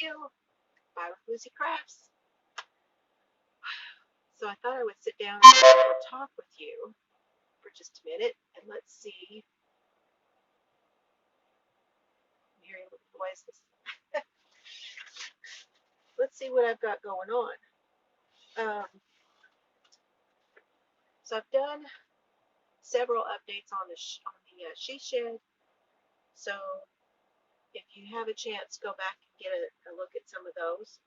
you by Floozie Crafts. So I thought I would sit down and talk with you for just a minute, and let's see. I'm hearing little voices. Let's see what I've got going on. So I've done several updates on the she shed. So if you have a chance, go back and get a look at some of those.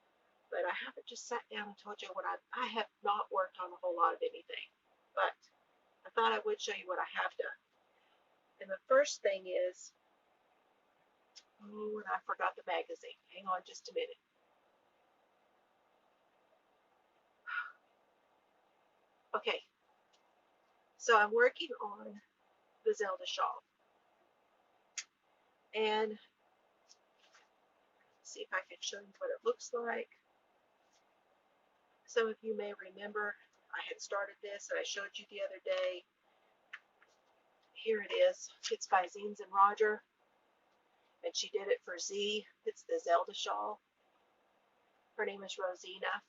But I haven't just sat down and told you what I have not worked on a whole lot of anything. But I thought I would show you what I have done. And the first thing is, oh, and I forgot the magazine. Hang on just a minute. Okay, so I'm working on the Zelda Shop. And see if I can show you what it looks like. Some of you may remember I had started this and I showed you the other day. Here it is. It's by Zines and Roger. And she did it for Z. It's the Zelda shawl. Her name is Rosina.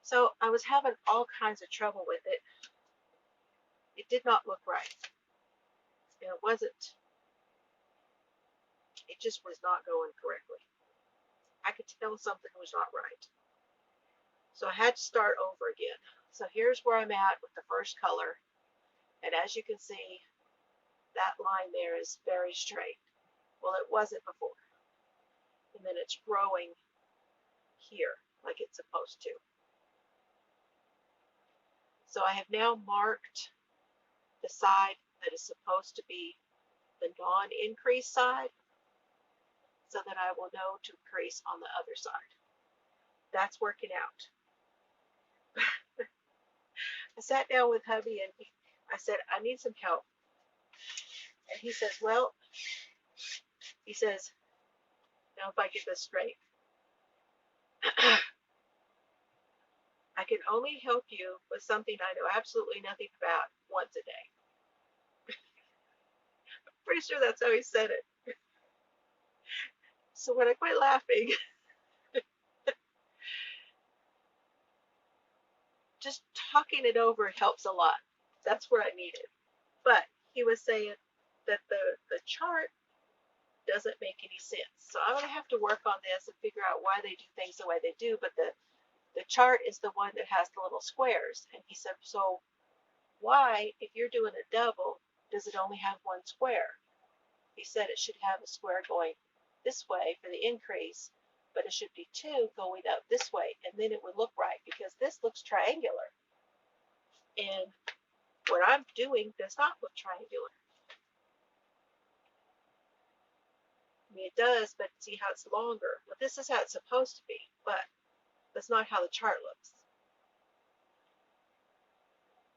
So I was having all kinds of trouble with it. It did not look right. And it wasn't. It just was not going correctly. I could tell something was not right. So I had to start over again. So here's where I'm at with the first color. And as you can see, that line there is very straight. Well, it wasn't before. And then it's growing here like it's supposed to. So I have now marked the side that is supposed to be the non-increase side so that I will know to increase on the other side. That's working out. I sat down with hubby and I said, I need some help. And he says, well, now if I get this straight, I can only help you with something I know absolutely nothing about once a day. I'm pretty sure that's how he said it. So when I quit laughing, just talking it over helps a lot. That's what I needed. But he was saying that the chart doesn't make any sense. So I'm going to have to work on this and figure out why they do things the way they do. But the chart is the one that has the little squares. And he said, so why, if you're doing a double, does it only have one square? He said it should have a square going this way for the increase, but it should be two going up this way, and then it would look right, because this looks triangular. And what I'm doing does not look triangular. I mean, it does, but see how it's longer. Well, this is how it's supposed to be, but that's not how the chart looks.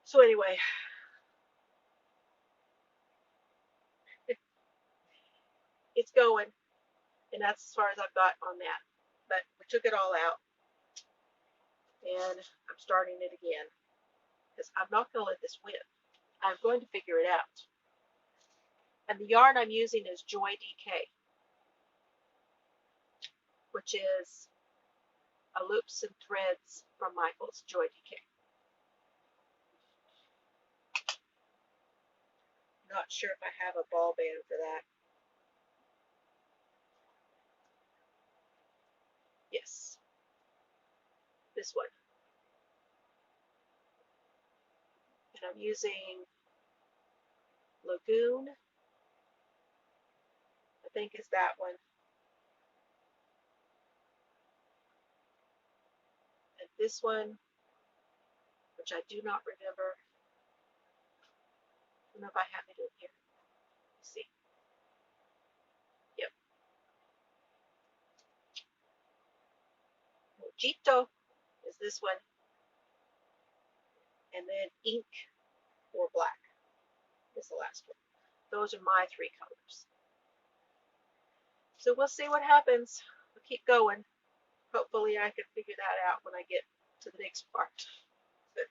So anyway, it's going, and that's as far as I've got on that. But we took it all out, and I'm starting it again, because I'm not going to let this win. I'm going to figure it out. And the yarn I'm using is Joy DK, which is a Loops and Threads from Michael's Joy DK. Not sure if I have a ball band for that. Yes, this one. And I'm using Lagoon, I think is that one. And this one, which I do not remember. I don't know if I have it in here. Let's see. Yep. Mojito is this one. And then Ink or Black is the last one. Those are my three colors. So we'll see what happens. We'll keep going. Hopefully I can figure that out when I get to the next part. But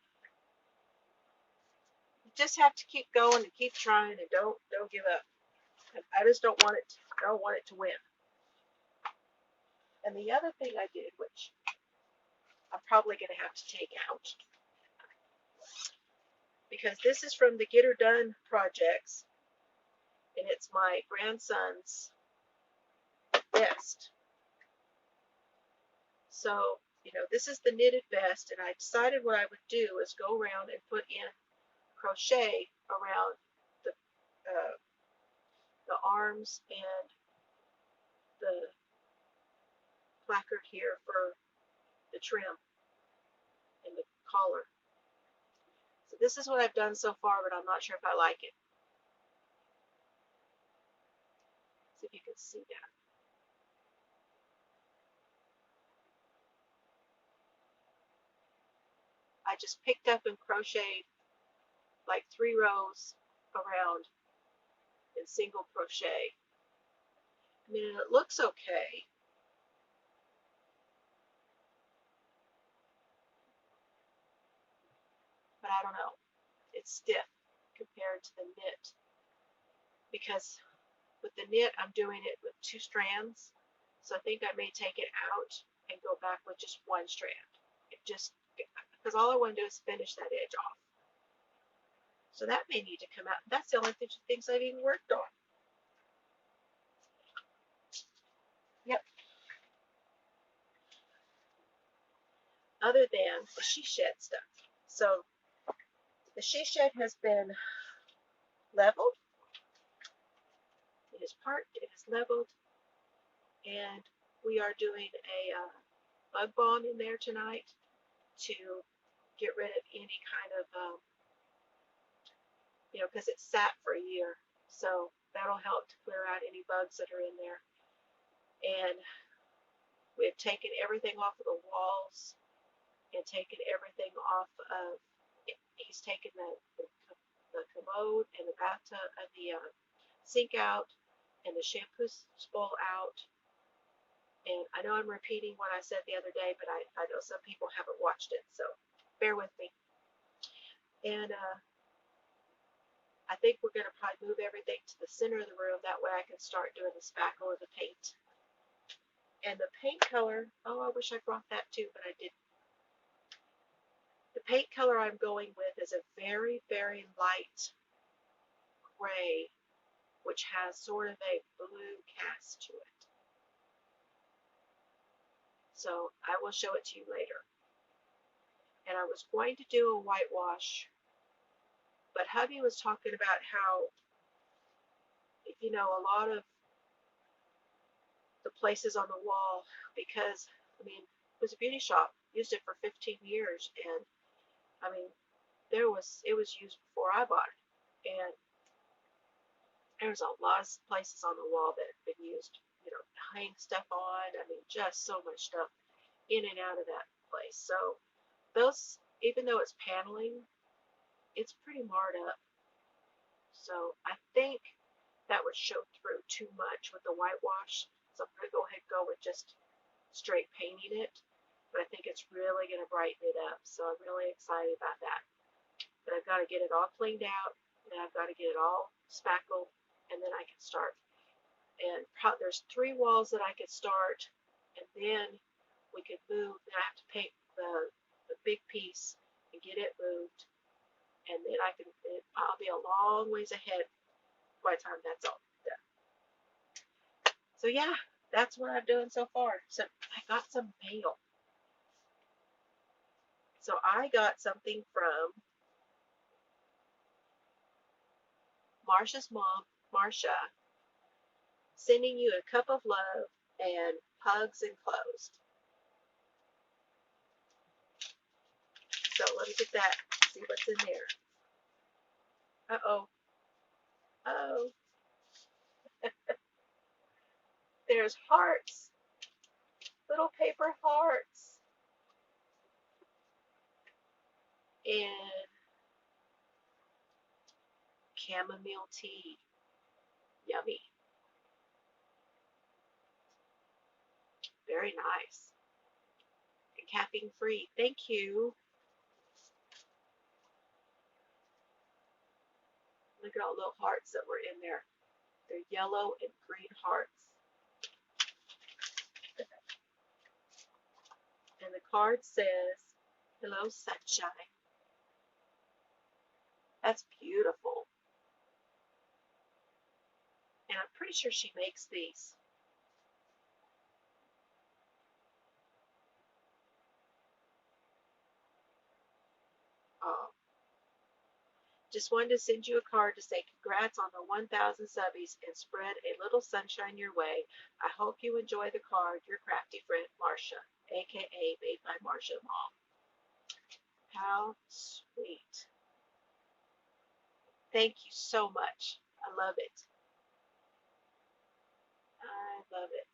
you just have to keep going and keep trying, and don't give up. I just don't want it to win. And the other thing I did, which I'm probably going to have to take out, because this is from the Get Her Done projects, and it's my grandson's vest. So, this is the knitted vest, and I decided what I would do is go around and put in crochet around uh, the arms and the placard here for the trim and the collar. So this is what I've done so far, but I'm not sure if I like it. See if you can see that. I just picked up and crocheted like 3 rows around in single crochet. I mean, it looks okay, but I don't know. It's stiff compared to the knit, because with the knit I'm doing it with 2 strands, so I think I may take it out and go back with just 1 strand. Because all I want to do is finish that edge off. So that may need to come out. That's the only things I've even worked on. Yep. Other than the she shed stuff. So the she shed has been leveled. It is parked. It is leveled. And we are doing a bug bomb in there tonight to get rid of any kind of, because it's sat for a year. So that'll help to clear out any bugs that are in there. And we've taken everything off of the walls and taken everything off of, he's taken the commode and the bathtub and the sink out and the shampoo bowl out. And I know I'm repeating what I said the other day, but I know some people haven't watched it, so bear with me. And I think we're going to probably move everything to the center of the room. That way I can start doing the spackle of the paint. And the paint color, oh, I wish I brought that too, but I didn't. The paint color I'm going with is a very, very light gray, which has sort of a blue cast to it. So I will show it to you later. And I was going to do a whitewash, but hubby was talking about how, a lot of the places on the wall, because, it was a beauty shop, used it for 15 years, and, it was used before I bought it, and there's a lot of places on the wall that have been used, hang stuff on, just so much stuff in and out of that place. So those, even though it's paneling, it's pretty marred up. So I think that would show through too much with the whitewash. So I'm going to go ahead and go with just straight painting it. But I think it's really going to brighten it up. So I'm really excited about that. But I've got to get it all cleaned out. And I've got to get it all spackled. And then I can start. And there's 3 walls that I could start. And then we could move. Then I have to paint the big piece and get it moved. And then I'll be a long ways ahead by the time that's all done. So yeah, that's what I'm doing so far. So I got some mail. So I got something from Marsha's mom, Marsha, sending you a cup of love and hugs enclosed. So let me get that, see what's in there. Uh-oh. Oh. There's hearts. Little paper hearts. And chamomile tea. Yummy. Very nice. And caffeine free. Thank you. Look at all the little hearts that were in there. They're yellow and green hearts. And the card says, "Hello, sunshine." That's beautiful. And I'm pretty sure she makes these. Just wanted to send you a card to say congrats on the 1,000 subbies and spread a little sunshine your way. I hope you enjoy the card. Your crafty friend, Marcia, aka Made by Marcia Mom. How sweet. Thank you so much. I love it. I love it.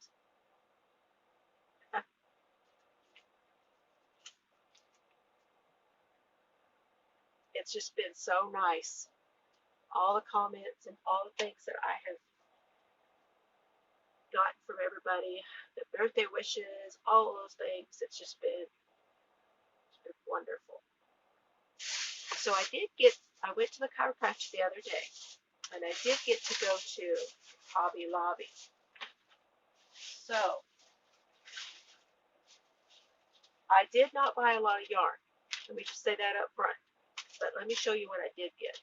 It's just been so nice. All the comments and all the things that I have gotten from everybody, the birthday wishes, all of those things. It's been wonderful. So I went to the chiropractor the other day, and I did get to go to Hobby Lobby. So I did not buy a lot of yarn. Let me just say that up front. But let me show you what I did get.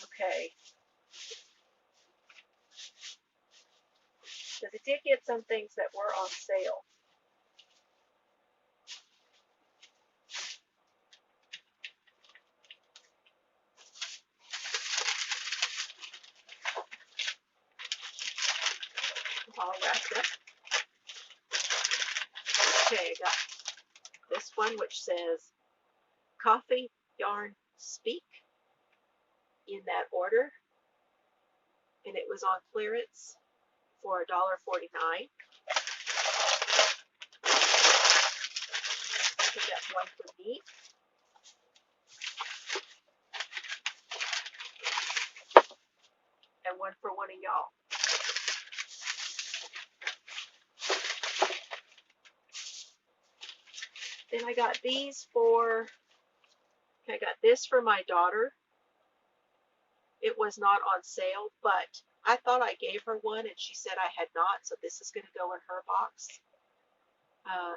Okay. Because I did get some things that were on sale. All wrapped up. Okay, I got this one which says Coffee Yarn Speak in that order. And it was on clearance for $1.49. I think that's one for me. And one for one of y'all. Then I got these for, I got this for my daughter. It was not on sale, but I thought I gave her one and she said I had not, so this is going to go in her box.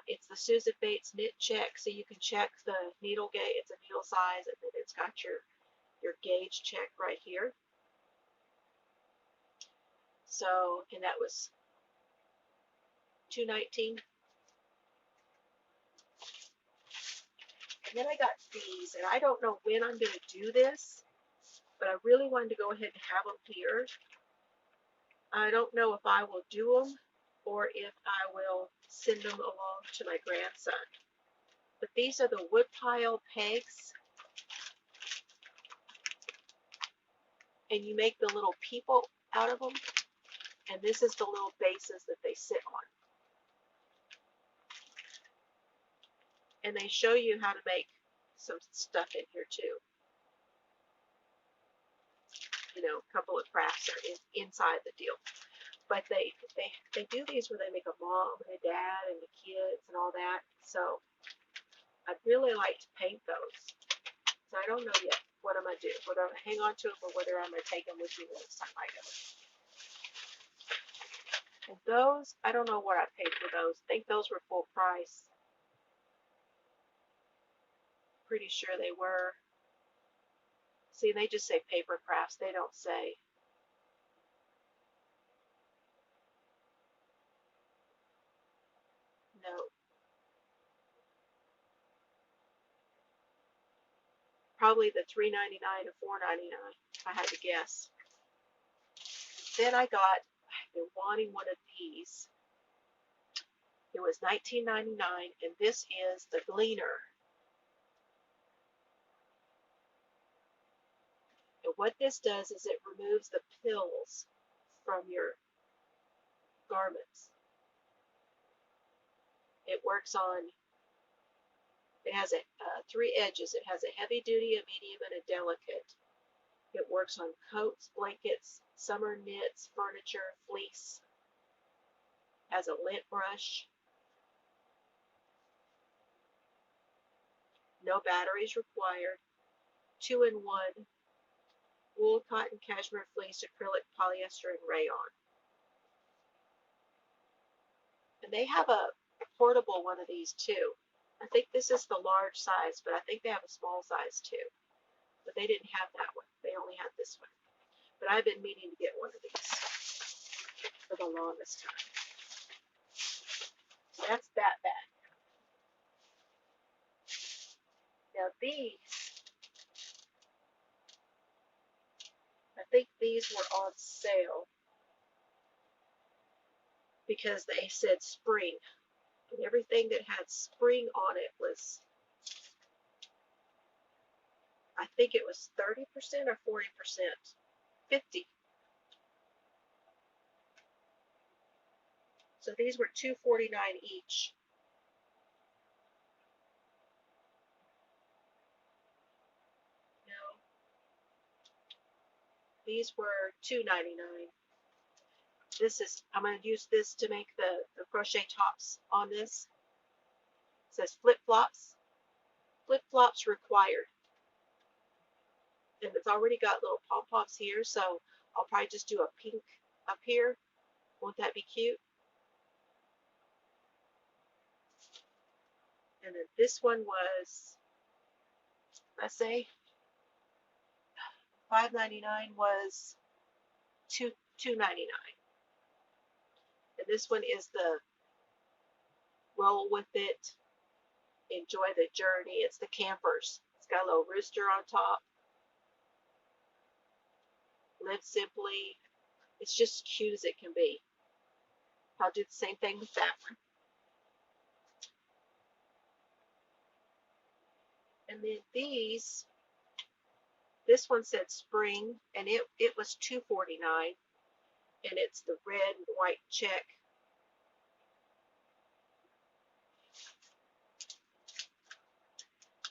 It's the Susan Bates knit check, so you can check the needle gauge. It's a needle size, and then it's got your gauge check right here. So, and that was $2.19. And then I got these, and I don't know when I'm going to do this, but I really wanted to go ahead and have them here. I don't know if I will do them or if I will send them along to my grandson. But these are the woodpile pegs. And you make the little people out of them. And this is the little bases that they sit on. And they show you how to make some stuff in here too. You know, a couple of crafts are inside the deal. But they do these where they make a mom and a dad and the kids and all that. So I'd really like to paint those. So I don't know yet what I'm going to do. Whether I'm going to hang on to them or whether I'm going to take them with me the next time I go. And those, I don't know what I paid for those. I think those were full price. Pretty sure they were. See, they just say paper crafts. They don't say. No. Probably the $3.99 or $4.99 if I had to guess. Then I've been wanting one of these. It was $19.99, and this is the Gleaner. And what this does is it removes the pills from your garments. It works on, it has three edges. It has a heavy duty, a medium, and a delicate. It works on coats, blankets, summer knits, furniture, fleece. Has a lint brush. No batteries required. 2-in-1. Wool, cotton, cashmere, fleece, acrylic, polyester, and rayon. And they have a portable one of these too. I think this is the large size, but I think they have a small size too. But they didn't have that one. They only had this one. But I've been meaning to get one of these for the longest time. So that's that bag. Now these, I think these were on sale because they said spring. And everything that had spring on it was, I think it was 30% or 40%. 50. So these were $2.49 each. No, these were $2.99. This is, I'm going to use this to make the crochet tops on this. It says flip-flops. Flip-flops required. And it's already got little pom-poms here, so I'll probably just do a pink up here. Won't that be cute? And then this one was, let's say, $5.99 was $2.99. And this one is the roll with it, enjoy the journey. It's the campers. It's got a little rooster on top. Live simply. It's just cute as it can be. I'll do the same thing with that one. And then these, this one said spring, and it was $2.49, and it's the red and white check.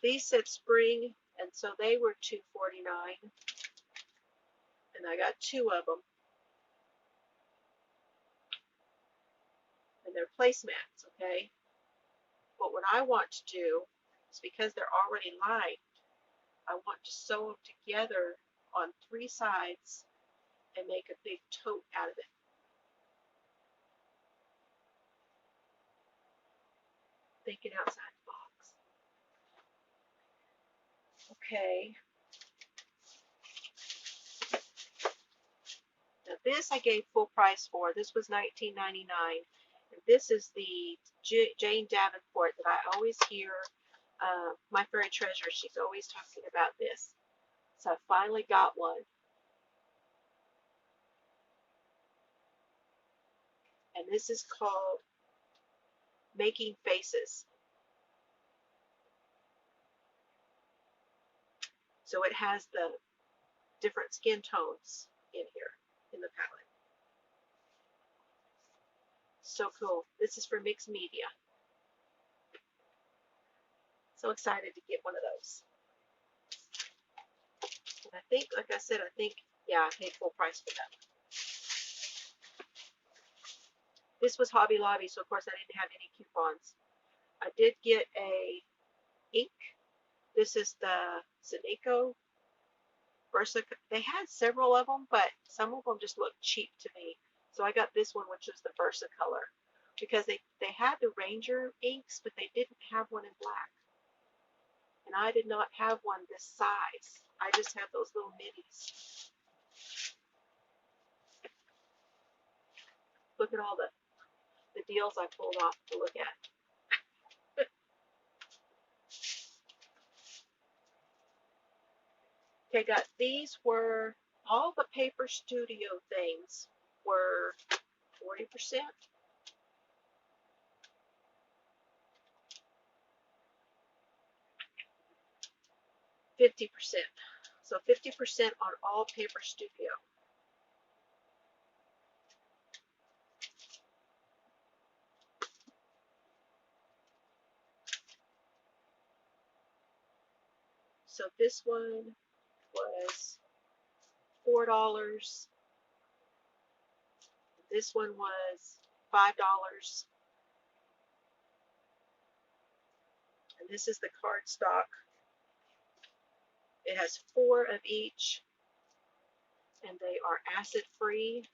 These said spring, and so they were $2.49, and I got 2 of them. And they're placemats, okay? But what I want to do is, because they're already lined, I want to sew them together on 3 sides and make a big tote out of it. Thinking outside the box. Okay. Now this I gave full price for. This was $19.99. And this is the Jane Davenport that I always hear. My fairy treasure, she's always talking about this. So I finally got one. And this is called Making Faces. So it has the different skin tones in here in the palette. So cool. This is for mixed media. So excited to get one of those. And I think, like I said, yeah, I paid full price for that. This was Hobby Lobby, so of course I didn't have any coupons. I did get a ink. This is the Zydeco Bracelet. They had several of them, but some of them just looked cheap to me. So I got this one, which is the Versa color, because they had the Ranger inks, but they didn't have one in black. And I did not have one this size. I just have those little minis. Look at all the deals I pulled off to look at. Okay, got these were, all the Paper Studio things were 40%. $50%. So 50% on all Paper Studio. So this one was $4. This one was $5. And this is the cardstock. It has 4 of each, and they are acid free.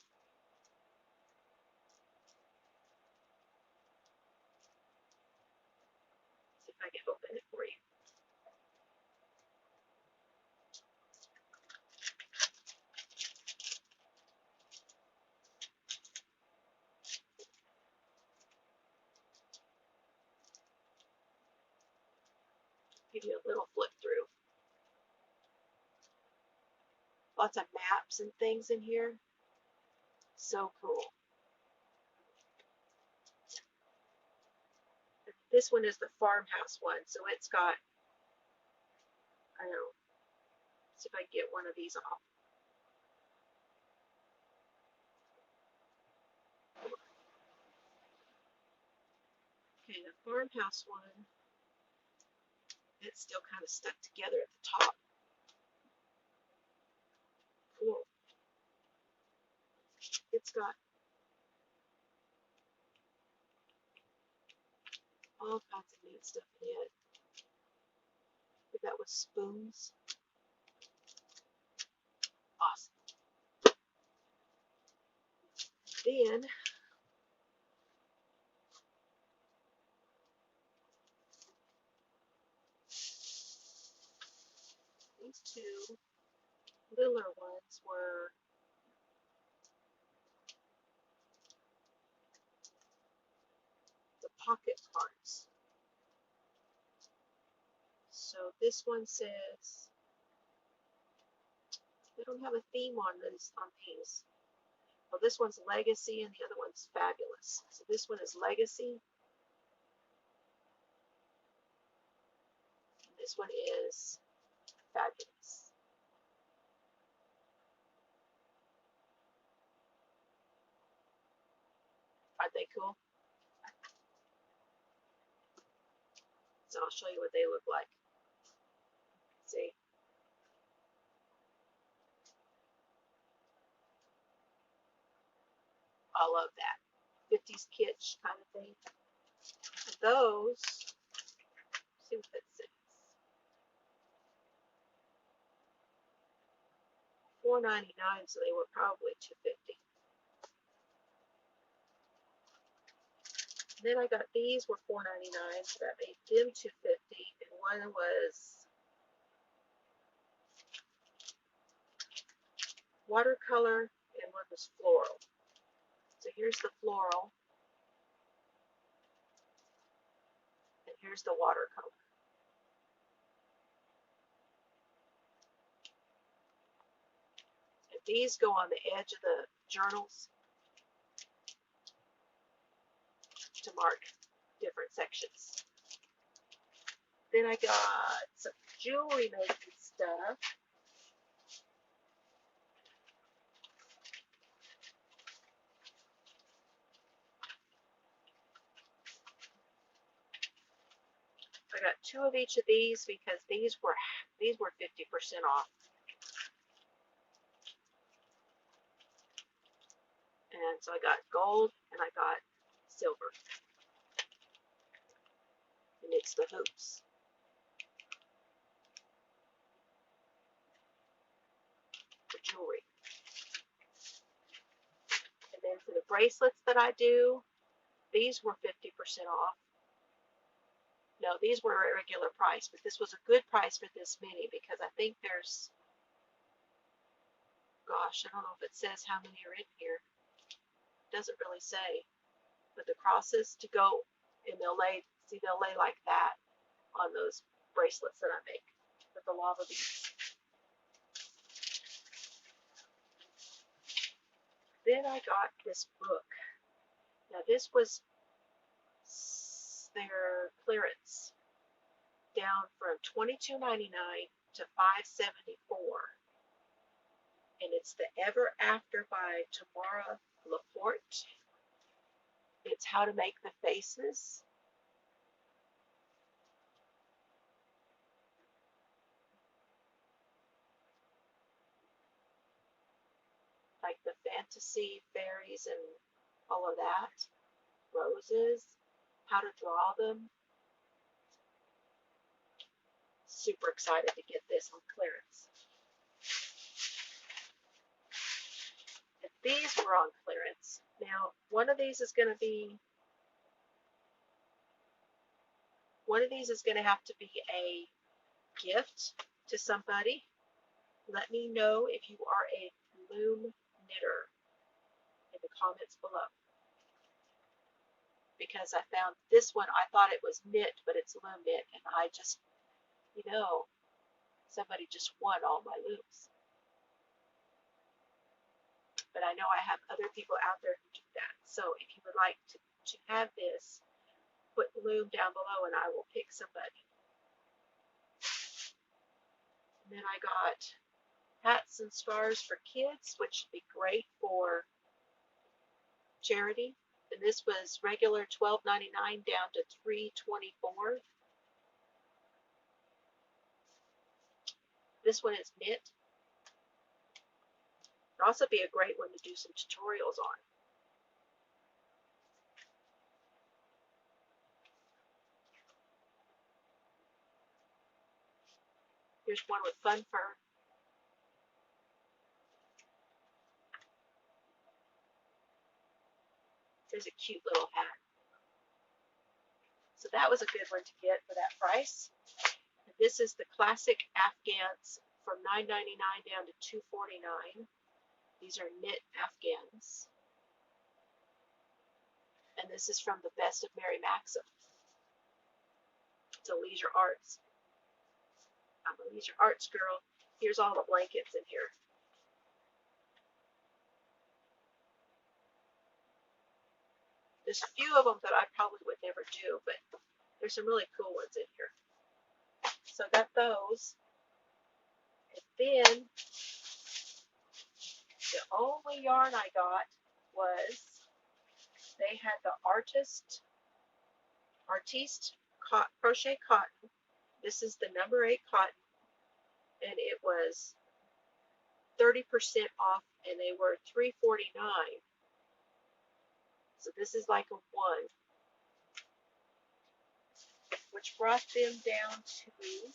give you a little flip through. Lots of maps and things in here. So cool. This one is the farmhouse one, so it's got, I don't know, see if I can get one of these off. Okay, the farmhouse one, it's still kind of stuck together at the top. Cool. It's got all kinds of neat stuff in it. Did that with spoons. Awesome. Then these two littler ones were the pocket cards. So this one says, they don't have a theme on these. Well, this one's Legacy and the other one's Fabulous. So this one is Legacy. And this one is Fabulous. Aren't they cool? So I'll show you what they look like. See? I love that. 50s kitsch kind of thing. And those, see what that says. $4.99, so they were probably $2.50. Then I got these were $4.99, so that made them $2.50, and one was watercolor and one was floral. So here's the floral, and here's the watercolor. And these go on the edge of the journals to mark different sections. Then I got some jewelry making stuff. I got 2 of each of these because these were 50% off. And so I got gold and I got silver. And it's the hoops. For jewelry. And then for the bracelets that I do, these were 50% off. No, these were a regular price, but this was a good price for this many because I think there's, gosh, I don't know if it says how many are in here. It doesn't really say. But the crosses to go, and they'll lay like that on those bracelets that I make with the lava beads. Then I got this book. Now this was their clearance, down from $22.99 to $5.74, and it's the Ever After by Tamara Laporte. It's how to make the faces. Like the fantasy fairies and all of that. Roses, how to draw them. Super excited to get this on clearance. And these were on clearance. Now, one of these is going to have to be a gift to somebody. Let me know if you are a loom knitter in the comments below. Because I found this one, I thought it was knit, but it's loom knit, and I just you know, somebody just won all my looms. But I know I have other people out there who do that. So if you would like to have this, put loom down below and I will pick somebody. And then I got hats and scarves for kids, which would be great for charity. And this was regular $12.99 down to $3.24. This one is knit. It'd also be a great one to do some tutorials on. Here's one with fun fur. There's a cute little hat. So that was a good one to get for that price. And this is the classic Afghans from $9.99 down to $2.49. These are knit Afghans. And this is from the Best of Mary Maxim. It's a leisure arts. I'm a leisure arts girl. Here's all the blankets in here. There's a few of them that I probably would never do, but there's some really cool ones in here. So I got those. And then the only yarn I got was they had the Artiste Crochet Cotton. This is the number 8 cotton, and it was 30% off, and they were $3.49. So this is like a 1, which brought them down to,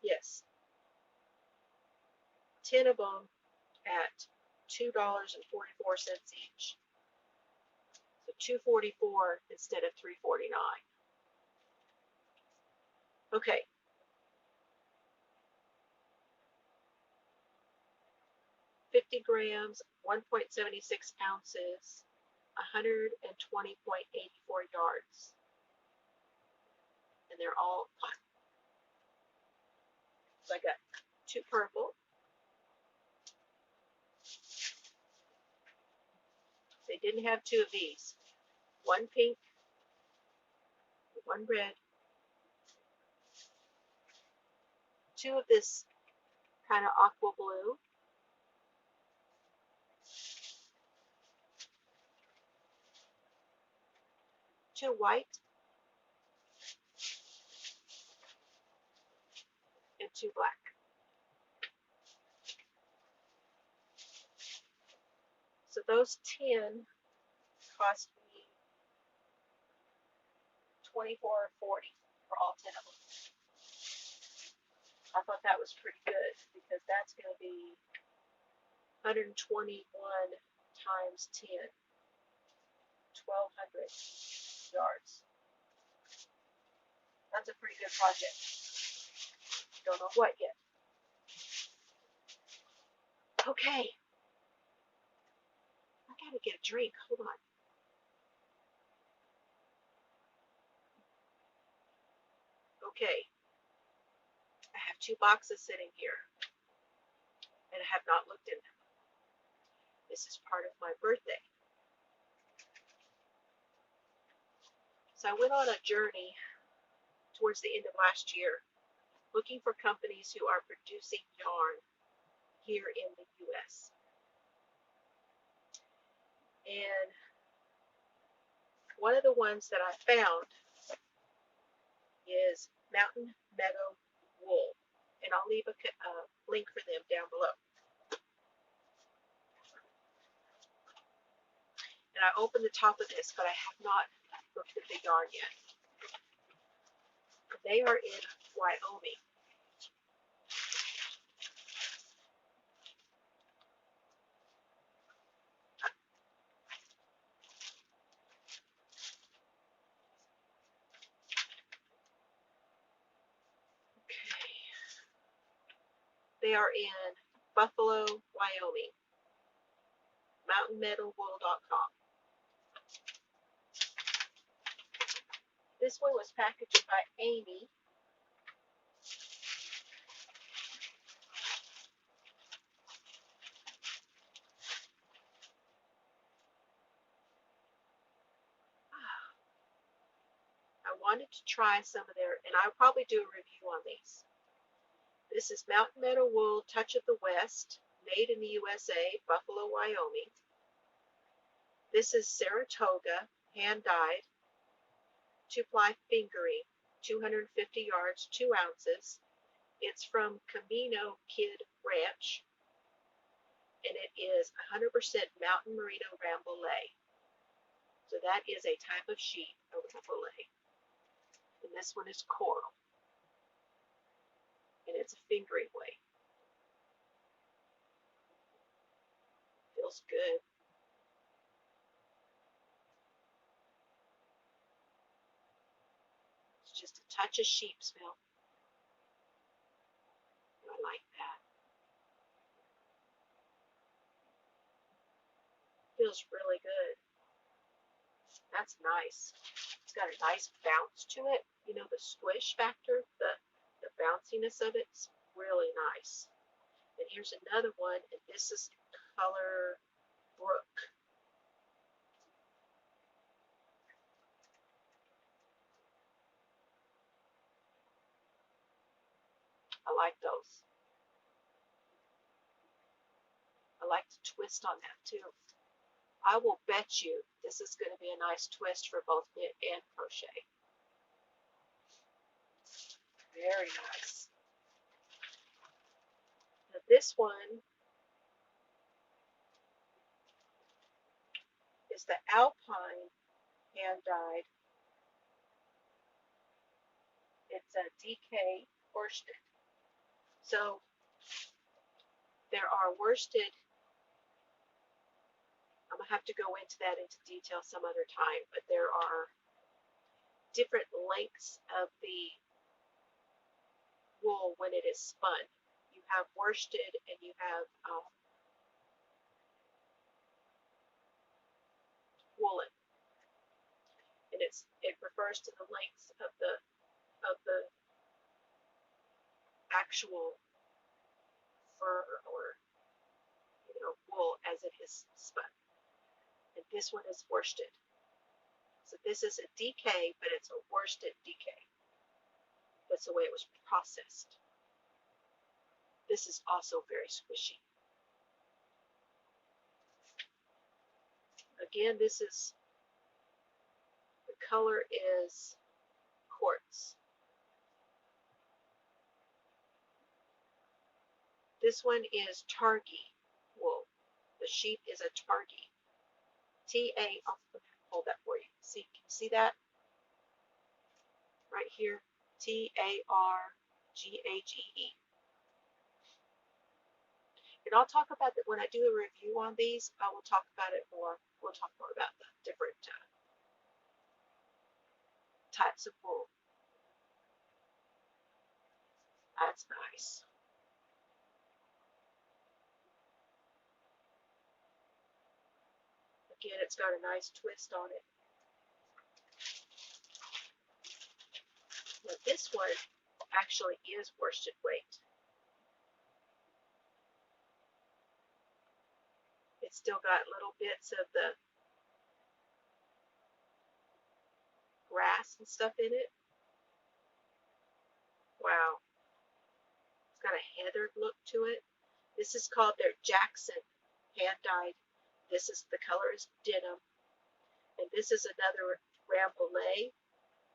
yes, 10 of them at $2.44 each. So $2.44 instead of $3.49. Okay. $50 grams, 1.76 ounces, 120.84 yards. And they're all cotton. So I got 2 purple. They didn't have 2 of these. 1 pink, 1 red, 2 of this kind of aqua blue, 2 white, and 2 black. So those 10 cost me $24.40 for all 10 of them. I thought that was pretty good because that's going to be 121 times 10, 1,200 yards. That's a pretty good project. Don't know what yet. Okay. I gotta get a drink. Hold on. Okay. I have 2 boxes sitting here, and I have not looked in them. This is part of my birthday. So I went on a journey towards the end of last year looking for companies who are producing yarn here in the U.S. And one of the ones that I found is Meadow Wool. And I'll leave a link for them down below. And I opened the top of this, but I have not looked at the yarn yet. They are in Wyoming. Okay. They are in Buffalo, Wyoming. MountainMeadowWool.com. This one was packaged by Amy. wanted to try some of their, and I'll probably do a review on these. This is Mountain Meadow Wool Touch of the West, made in the USA, Buffalo, Wyoming. This is Saratoga, hand-dyed, 2-ply fingering, 250 yards, 2 ounces. It's from Camino Kid Ranch, and it is 100% Mountain Merino Rambouillet. So that is a type of sheep of Rambouillet. And this one is coral, and it's a fingering weight. Feels good. It's just a touch of sheep's milk. I like that. Feels really good. That's nice. It's got a nice bounce to it. You know, the squish factor, the bounciness of it's really nice. And here's another one, and this is color Brook. I like those. I like the twist on that too. I will bet you this is going to be a nice twist for both knit and crochet. Very nice. Now this one is the Alpine hand-dyed. It's a DK worsted. So there are worsted. I'm going to have to go into that into detail some other time, but there are different lengths of the wool when it is spun. You have worsted and you have woolen, and it refers to the lengths of the actual fur or wool as it is spun. And this one is worsted. So this is a DK, but it's a worsted DK. That's the way it was processed. This is also very squishy. Again, the color is quartz. This one is Targhee Wool. The sheep is a Targhee. I'll hold that for you. Can you see that? Right here. Targhee. And I'll talk about that when I do a review on these. I will talk about it more. We'll talk more about the different types of wool. That's nice. Again, it's got a nice twist on it. Now this one actually is worsted weight. It's still got little bits of the grass and stuff in it. Wow. It's got a heathered look to it. This is called their Jackson hand-dyed. This is, the color is denim. And this is another Rambouillet,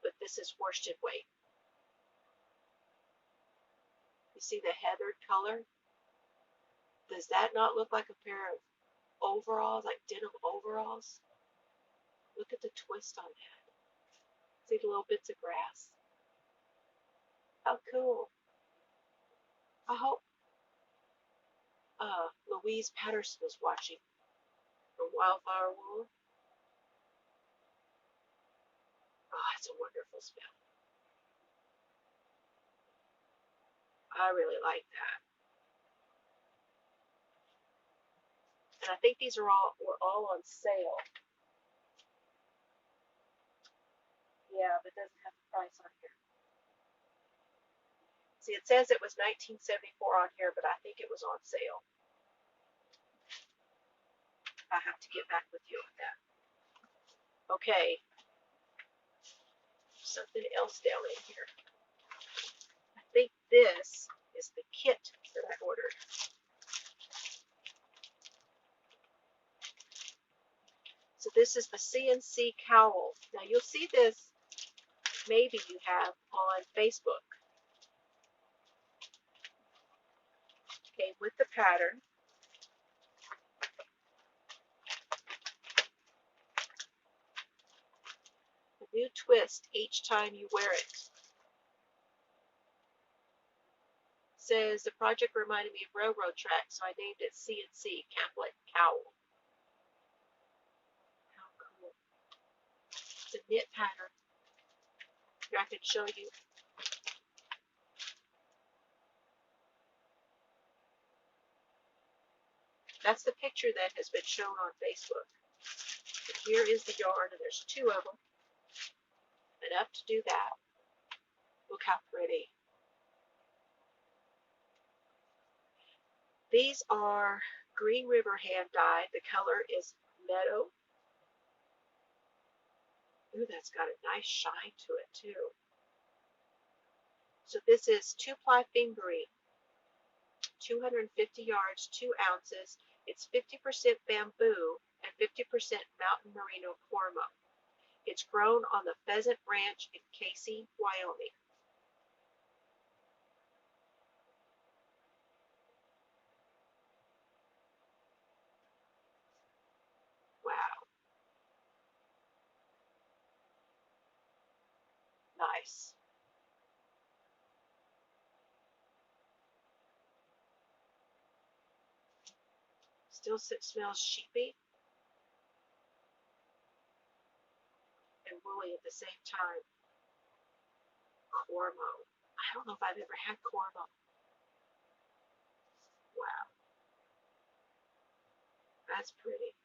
but this is worsted weight. You see the heathered color? Does that not look like a pair of overalls, like denim overalls? Look at the twist on that. See the little bits of grass? How cool. I hope Louise Patterson is watching from Wildflower Wool. Oh, it's a wonderful smell. I really like that. And I think these were all on sale. Yeah, but it doesn't have the price on here. See, it says it was $19.74 on here, but I think it was on sale. I have to get back with you on that. Okay. something else down in here. I think this is the kit that I ordered. So this is the Cnc Cowl. Now you'll see this, maybe you have, on Facebook. Okay, with the pattern. A new twist each time you wear it. Says the project reminded me of railroad tracks, so I named it Cnc Cowl. How cool. It's a knit pattern. Here I can show you. That's the picture that has been shown on Facebook. And here is the yarn, and there's 2 of them. Enough to do that. Look how pretty. These are Green River hand dyed. The color is Meadow. Ooh, that's got a nice shine to it too. So this is 2-ply fingering, 250 yards, 2 ounces. It's 50% bamboo and 50% mountain merino cormo. It's grown on the Pheasant Ranch in Casey, Wyoming. Wow. Nice. Still smells sheepy and woolly at the same time. Cormo. I don't know if I've ever had cormo. Wow. That's pretty.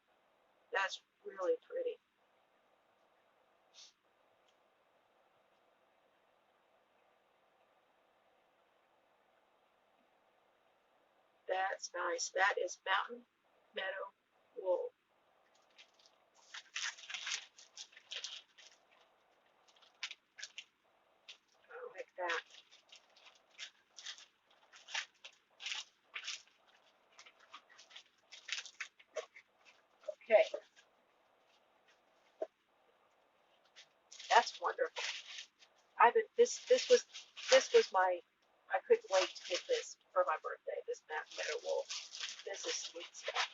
That's really pretty. That's nice. That is Mountain Meadow wool. I like that. Okay. That's wonderful. This was my, I couldn't wait to get this for my birthday, this Mountain Meadow wool. This is sweet stuff.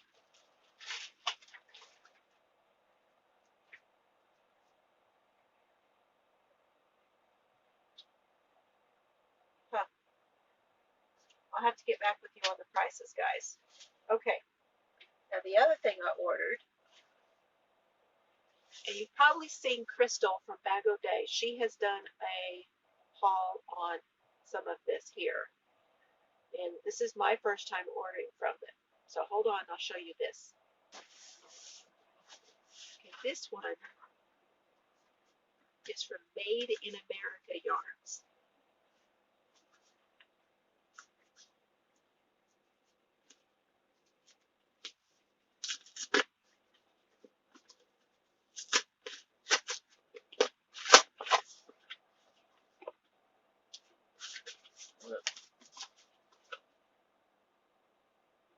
Huh. I'll have to get back with you on the prices, guys. Okay. Now the other thing I ordered, and you've probably seen Crystal from Bag O' Day. She has done a haul on some of this here. And this is my first time ordering from them. So hold on, I'll show you this. Okay, this one is from Made in America Yarns.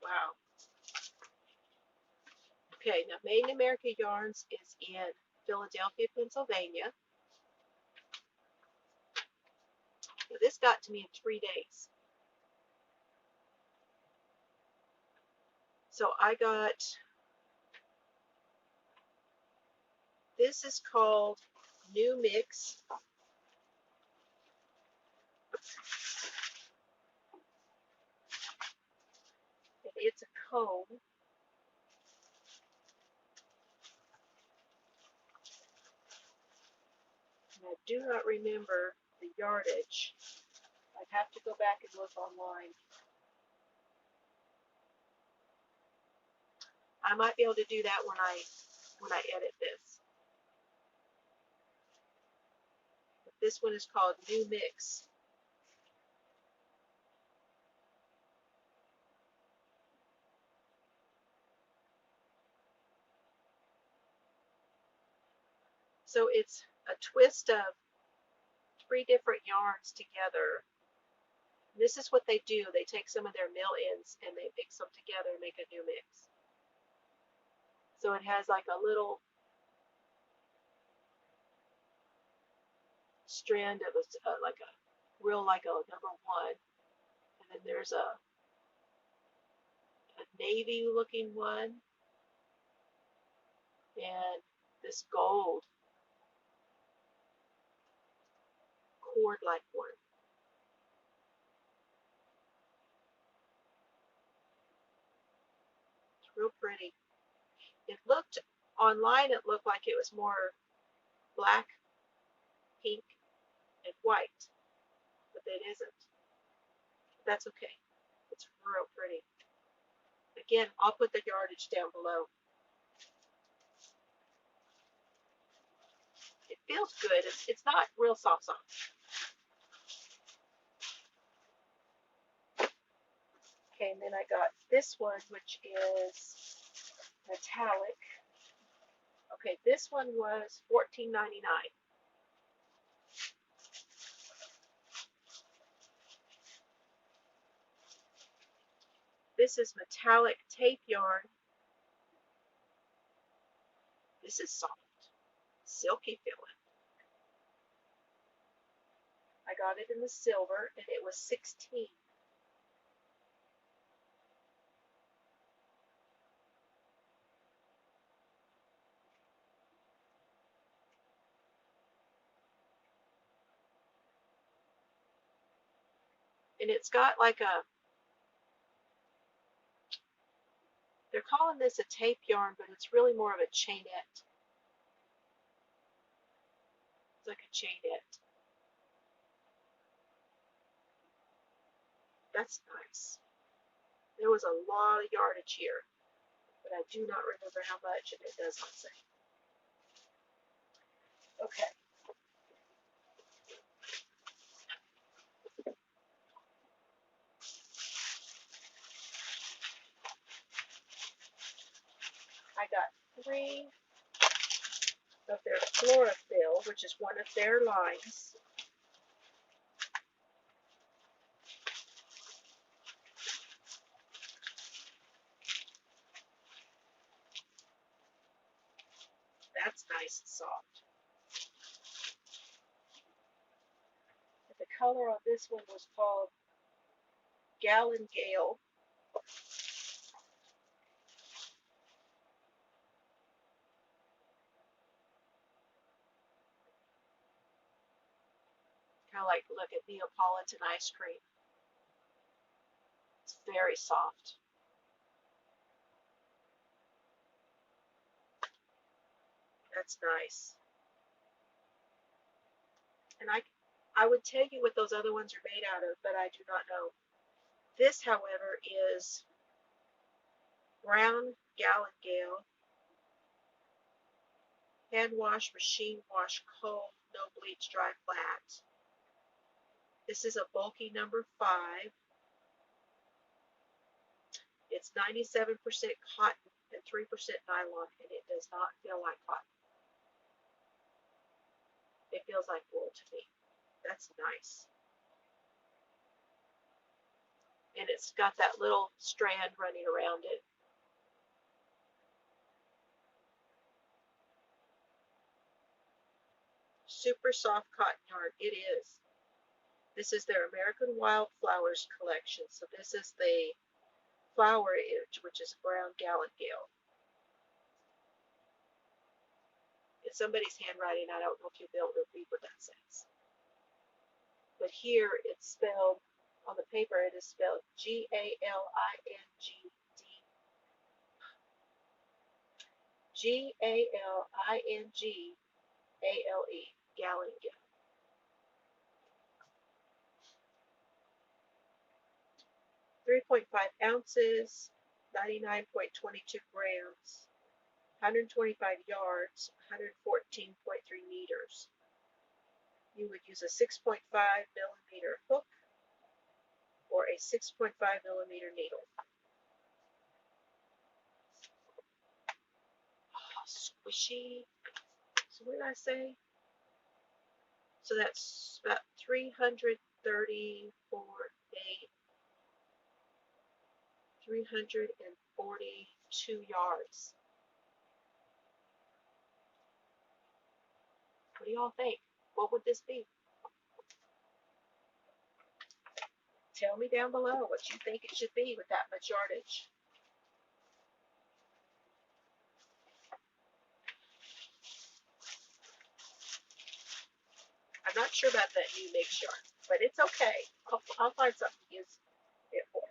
Wow. Okay, now Made in America Yarns is in Philadelphia, Pennsylvania. Now, this got to me in 3 days. So I got, this is called New Mix. And it's a comb. And I do not remember the yardage. I'd have to go back and look online. I might be able to do that when I edit this. But this one is called New Mix. So it's a twist of 3 different yarns together. This is what they do. They take some of their mill ends and they mix them together and make a new mix. So it has like a little strand of like a real like a number 1, and then there's a navy looking one, and this gold cord like one. It's real pretty. It looked online, it looked like it was more black, pink, and white, but it isn't. That's okay. It's real pretty. Again, I'll put the yardage down below. It feels good. It's not real soft. Okay, and then I got this one, which is metallic. Okay, this one was $14.99. This is metallic tape yarn. This is soft, silky feeling. I got it in the silver, and it was $16. And it's got like a, they're calling this a tape yarn, but it's really more of a chainette. It's like a chainette. That's nice. There was a lot of yardage here, but I do not remember how much, and it does not say. Okay. I got 3 of their chlorophyll, which is one of their lines. That's nice and soft. The color on this one was called Gallon Gale. Kind of like look at Neapolitan ice cream. It's very soft. That's nice. And I would tell you what those other ones are made out of, but I do not know. This, however, is brown Gallon Gale, hand wash, machine wash, cold, no bleach, dry flat. This is a bulky number 5. It's 97% cotton and 3% nylon, and it does not feel like cotton. It feels like wool to me. That's nice. And it's got that little strand running around it. Super soft cotton yarn. It is. This is their American Wildflowers collection. So this is the flower edge, which is brown Gallon Gale. It's somebody's handwriting. I don't know if you'll be able to read what that says. But here it's spelled, on the paper it is spelled G-A-L-I-N-G-A-L-E, Gallon Gale. 3.5 ounces, 99.22 grams, 125 yards, 114.3 meters. You would use a 6.5 millimeter hook or a 6.5 millimeter needle. Oh, squishy. So what did I say? So that's about 334 8, 342 yards. What do y'all think? What would this be? Tell me down below what you think it should be with that much yardage. I'm not sure about that new mix yarn, but it's okay. I'll find something to use it for.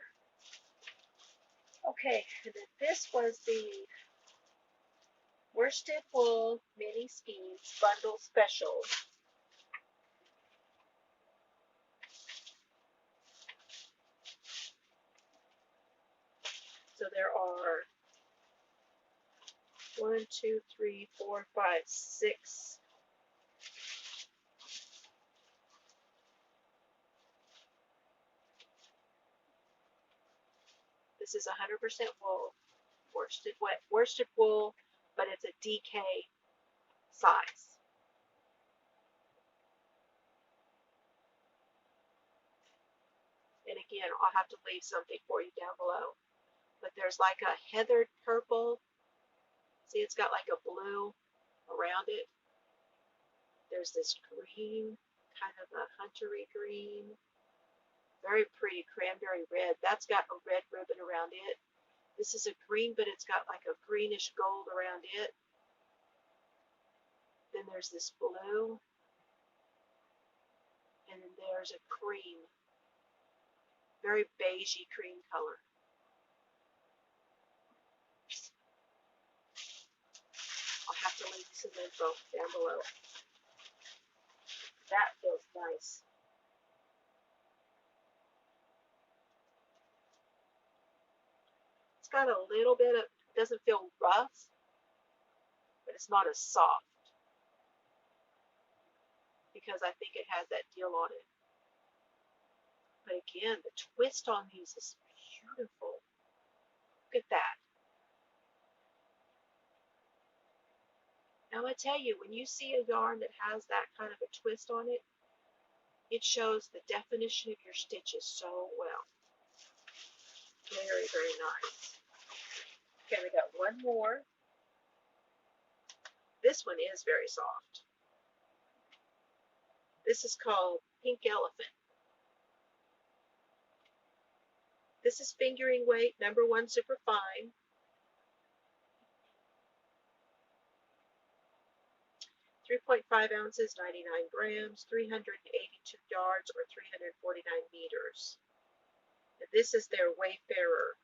Okay, and then this was the worsted wool mini skeins bundle special. So there are 1, 2, 3, 4, 5, 6. This is 100% wool, worsted wool, but it's a DK size. And again, I'll have to leave something for you down below. But there's like a heathered purple. See, it's got like a blue around it. There's this green, kind of a huntery green. Very pretty cranberry red. That's got a red ribbon around it. This is a green, but it's got like a greenish gold around it. Then there's this blue. And then there's a cream. Very beigey cream color. I'll have to leave you some info down below. That feels nice. It's got a little bit of, doesn't feel rough, but it's not as soft. Because I think it has that deal on it. But again, the twist on these is beautiful. Look at that. Now I tell you, when you see a yarn that has that kind of a twist on it, it shows the definition of your stitches so well. Very, very nice. Okay, we got one more. This one is very soft. This is called Pink Elephant. This is fingering weight, number 1 super fine. 3.5 ounces, 99 grams, 382 yards, or 349 meters. And this is their Wayfarer.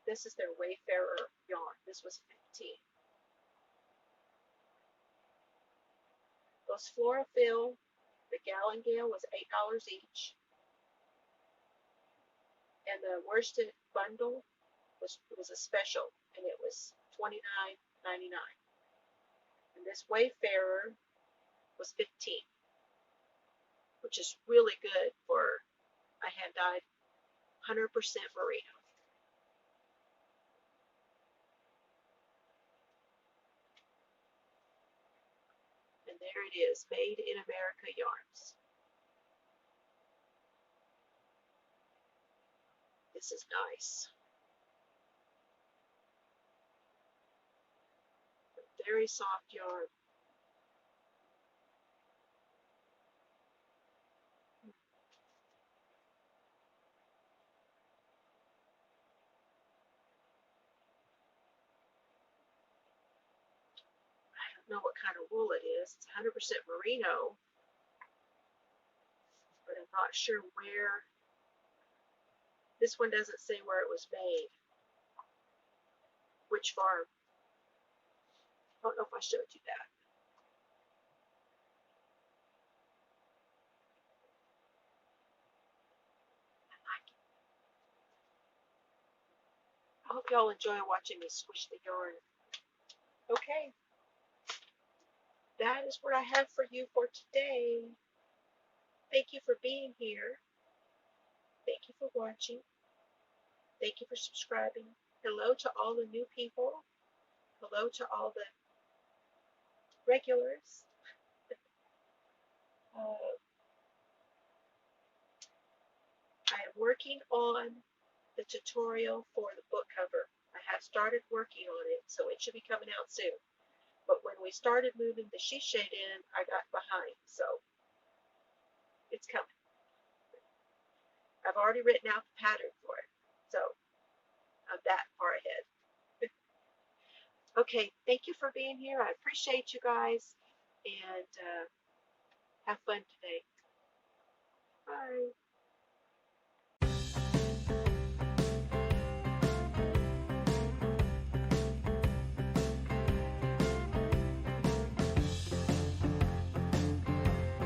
This is their Wayfarer yarn. This was 15. Those Florophyll, the Gallon Gale was $8 each. And the worsted bundle was a special, and it was $29.99. And this Wayfarer was 15, which is really good for a hand-dyed 100% merino. And there it is, Made in America yarns. This is nice. Very soft yarn. I don't know what kind of wool it is. It's 100% merino, but I'm not sure where. This one doesn't say where it was made. Which farm. I don't know if I showed you that. I hope y'all enjoy watching me squish the yarn. Okay. That is what I have for you for today. Thank you for being here. Thank you for watching. Thank you for subscribing. Hello to all the new people. Hello to all the regulars. Uh, I am working on the tutorial for the book cover. I have started working on it, so it should be coming out soon. But when we started moving the she shade in, I got behind, so it's coming. I've already written out the pattern for it, so I'm that far ahead. Okay, thank you for being here. I appreciate you guys, and have fun today. Bye.